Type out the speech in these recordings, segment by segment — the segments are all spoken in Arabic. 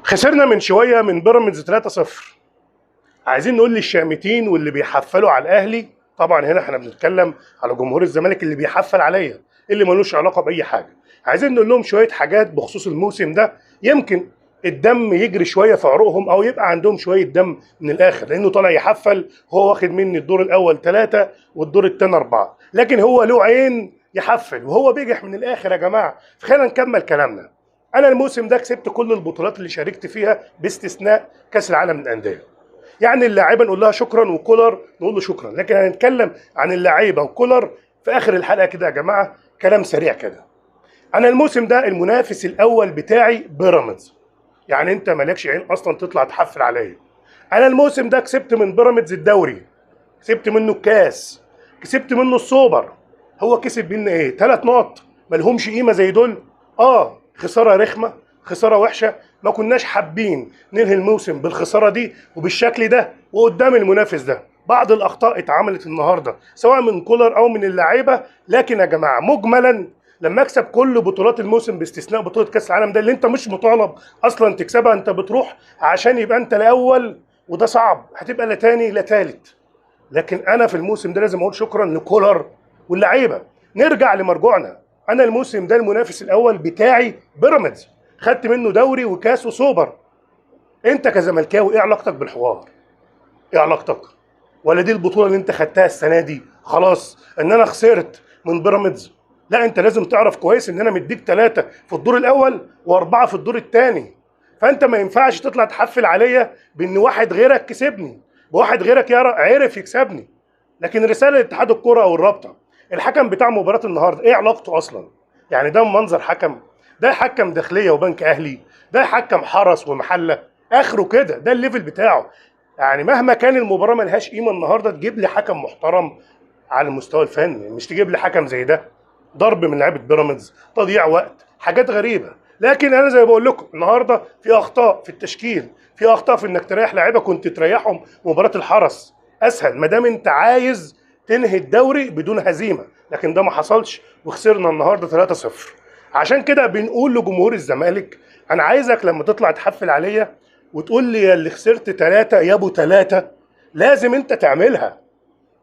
خسرنا من شويه من بيراميدز 3-0. عايزين نقول للشامتين واللي بيحفلوا على الاهلي، طبعا هنا احنا بنتكلم على جمهور الزمالك اللي بيحفل عليا، اللي ملوش علاقه باي حاجه. عايزين نقول لهم شويه حاجات بخصوص الموسم ده، يمكن الدم يجري شويه في عروقهم او يبقى عندهم شويه دم من الاخر، لانه طالع يحفل هو واخد مني الدور الاول 3 والدور الثاني 4، لكن هو له عين يحفل وهو بيجح من الاخر يا جماعه. فخلينا نكمل كلامنا. انا الموسم ده كسبت كل البطولات اللي شاركت فيها باستثناء كاس العالم للانديه. يعني اللاعيبه نقول لها شكرا وكولر نقول له شكرا، لكن هنتكلم عن اللعيبه وكولر في اخر الحلقه كده يا جماعه، كلام سريع كده. انا الموسم ده المنافس الاول بتاعي بيراميدز، يعني انت مالكش عين اصلا تطلع تحفل عليا. انا الموسم ده كسبت من بيراميدز الدوري، كسبت منه الكاس، كسبت منه السوبر. هو كسب مني ايه؟ 3 نقط مالهمش قيمه زي دول. خساره رخمه، خساره وحشه، ما كناش حابين ننهي الموسم بالخساره دي وبالشكل ده وقدام المنافس ده. بعض الاخطاء اتعملت النهارده سواء من كولر او من اللعيبه، لكن يا جماعه مجملا لما اكسب كل بطولات الموسم باستثناء بطوله كاس العالم ده اللي انت مش مطالب اصلا تكسبها، انت بتروح عشان يبقى انت الاول، وده صعب، هتبقى لا تاني لا تالت. لكن انا في الموسم ده لازم اقول شكرا لكولر واللعيبه. نرجع لمرجوعنا. انا الموسم ده المنافس الاول بتاعي بيراميدز، خدت منه دوري وكاس وسوبر. انت كزملكاوي ايه علاقتك بالحوار؟ ايه علاقتك؟ ولا دي البطوله اللي انت خدتها السنه دي خلاص ان انا خسرت من بيراميدز؟ لا، انت لازم تعرف كويس ان انا مديك 3 في الدور الاول و4 في الدور الثاني. فانت ما ينفعش تطلع تحفل عليا بان واحد غيرك كسبني، بواحد غيرك عرف يكسبني. لكن رساله لاتحاد الكره او الرابطه، الحكم بتاع مباراه النهارده ايه علاقته اصلا؟ يعني ده منظر حكم؟ ده حكم داخليه وبنك اهلي، ده حكم حرس ومحله، اخره كده، ده الليفل بتاعه. يعني مهما كان المباراه ملهاش قيمه النهارده، تجيب لي حكم محترم على المستوى الفني، مش تجيب لي حكم زي ده. ضرب من لعيبه بيراميدز، تضييع وقت، حاجات غريبه. لكن انا زي ما بقول لكم النهارده في اخطاء في التشكيل، في اخطاء في انك تريح لعيبه كنت تريحهم مباراه الحرس اسهل ما دام انت عايز تنهي الدوري بدون هزيمه، لكن ده ما حصلش وخسرنا النهارده 3-0. عشان كده بنقول لجمهور الزمالك، انا عايزك لما تطلع تحفل عليا وتقول لي يا اللي خسرت 3 يا ابو 3، لازم انت تعملها.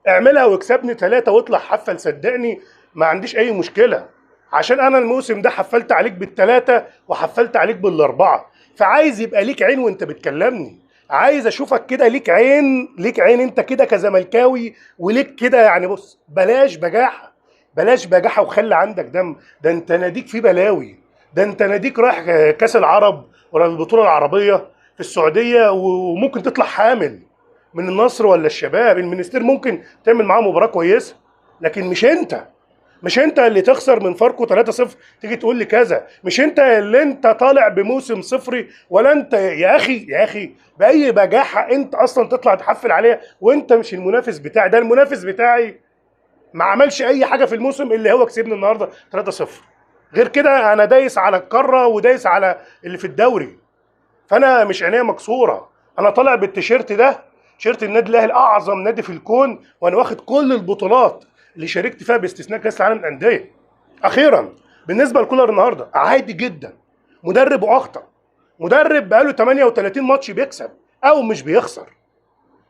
اعملها واكسبني 3 واطلع حفل، صدقني ما عنديش اي مشكله. عشان انا الموسم ده حفلت عليك بال3 وحفلت عليك بال4، فعايز يبقى ليك عين وانت بتكلمني، عايز اشوفك كده ليك عين، ليك عين انت كده كزملكاوي وليك كده. يعني بص، بلاش بجاحه، بلاش بجاحه وخلي عندك دم. ده انت ناديك فيه بلاوي، ده انت ناديك رايح كاس العرب ولا البطوله العربيه في السعوديه وممكن تطلع حامل من النصر ولا الشباب. المنستير ممكن تعمل معاه مباراه كويسه، لكن مش انت اللي تخسر من فاركو 3-0 تيجي تقول لي كذا. مش انت اللي انت طالع بموسم صفري، ولا انت يا اخي باي بجاحه انت اصلا تطلع تحفل عليا وانت مش المنافس بتاعي. ده المنافس بتاعي ما عملش اي حاجه في الموسم اللي هو كسبني النهارده 3-0. غير كده انا دايس على القاره ودايس على اللي في الدوري. فانا مش عينيا مكسوره، انا طالع بالتيشيرت ده، تيشيرت النادي الاهلي اعظم نادي في الكون، وانا واخد كل البطولات اللي شاركت فيها باستثناء كاس العالم للانديه. اخيرا بالنسبه لكولر النهارده عادي جدا، مدرب واخطا، مدرب بقاله 38 ماتش بيكسب او مش بيخسر.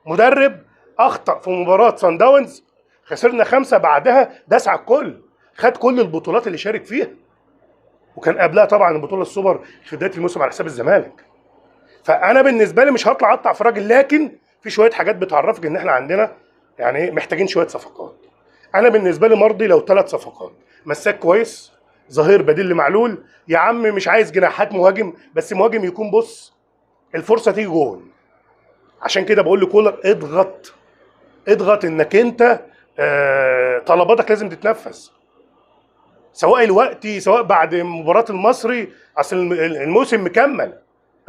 مدرب اخطا في مباراه سان داونز، خسرنا 5 بعدها، داس على الكل، خد كل البطولات اللي شارك فيها، وكان قبلها طبعا البطوله السوبر في بدايه الموسم على حساب الزمالك. فانا بالنسبه لي مش هطلع اقطع في راجل، لكن في شويه حاجات بتعرفك ان احنا عندنا يعني محتاجين شويه صفقات. انا بالنسبه لي مرضي لو 3 صفقات: مساك كويس، ظهير بديل لمعلول، يا عم مش عايز جناحات، مهاجم بس مهاجم يكون بص الفرصه تيجي جول. عشان كده بقول لكولر اضغط انك انت طلباتك لازم تتنفذ، سواء الوقتي سواء بعد مباراه المصري. اصل الموسم مكمل،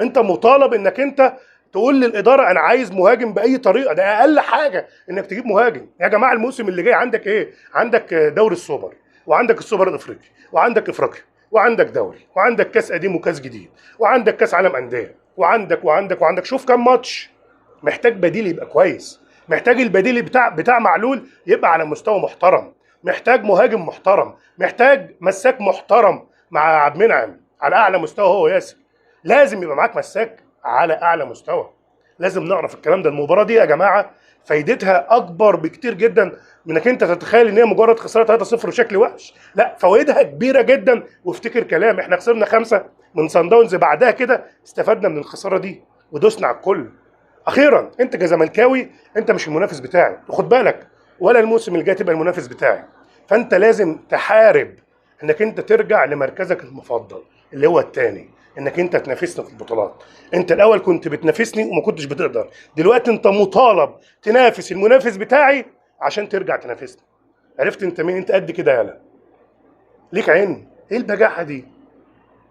انت مطالب انك انت تقول للاداره انا عايز مهاجم باي طريقه، ده اقل حاجه انك تجيب مهاجم. يا جماعه الموسم اللي جاي عندك ايه؟ عندك دوري السوبر، وعندك السوبر الافريقي، وعندك افريقيا، وعندك دوري، وعندك كاس قديم وكاس جديد، وعندك كاس عالم انديه، وعندك شوف كام ماتش. محتاج بديل يبقى كويس، محتاج البديل بتاع معلول يبقى على مستوى محترم، محتاج مهاجم محترم، محتاج مساك محترم مع عبد المنعم على اعلى مستوى هو ياسر. لازم يبقى معاك مساك على اعلى مستوى. لازم نعرف الكلام ده. المباراه دي يا جماعه فايدتها اكبر بكتير جدا من انك انت تتخيل ان هي مجرد خساره 3-0 بشكل وحش. لا، فوائدها كبيره جدا. وافتكر كلام، احنا خسرنا 5 من صن داونز، بعدها كده استفدنا من الخساره دي ودوسنا على الكل. اخيرا انت كزملكاوي انت مش المنافس بتاعي، وخد بالك ولا الموسم الجاي تبقى المنافس بتاعي. فانت لازم تحارب انك انت ترجع لمركزك المفضل اللي هو الثاني، انك انت تنافسني في البطولات. انت الاول كنت بتنافسني وما كنتش بتقدر، دلوقتي انت مطالب تنافس المنافس بتاعي عشان ترجع تنافسني. عرفت انت مين؟ انت قد كده يالا، ليك عين. ايه البجاحه دي؟